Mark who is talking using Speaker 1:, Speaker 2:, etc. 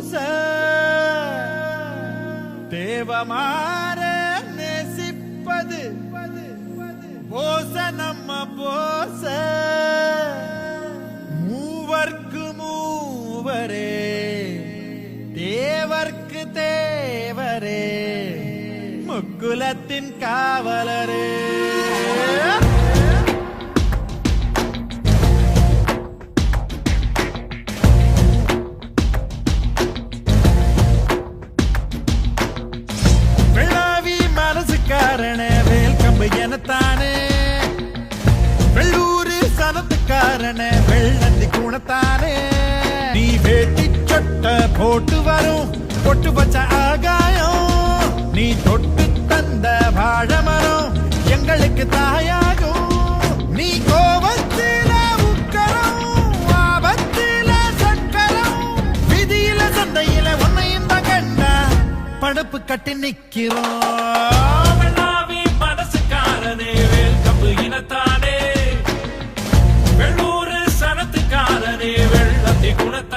Speaker 1: பூச தேவமாற நேசிப்பது போச நம்ம போச மூவர்க்கு மூவரே தேவர்க்கு தேவரே முக்குலத்தின் காவலரே வெள்ளாவி மனசுக்காரனே வேல் கம்பு எனத்தானே வெள்ளூரு சனத்துக்காரனே வெள்ளந்தி குணத்தானே நீ வேட்டி சொட்ட போட்டு வரும் பொட்டு வச்ச ஆகாயம் நீ தொட்டு தந்த வாழமரம் எங்களுக்கு தாயாகும் நீ கோபத்தில உக்கரம் ஆபத்தில சக்கரம் விதியில சந்தையில உன்னையும் தான் கண்டா படுப்பு கட்டி நிக்கிறோம்
Speaker 2: வெள்ளாவி மனசுக்காரனே வேல் கம்பு இனத்தானே வெள்ளூரு சனத்துக்காரனே வெள்ளந்தி குணத்தானே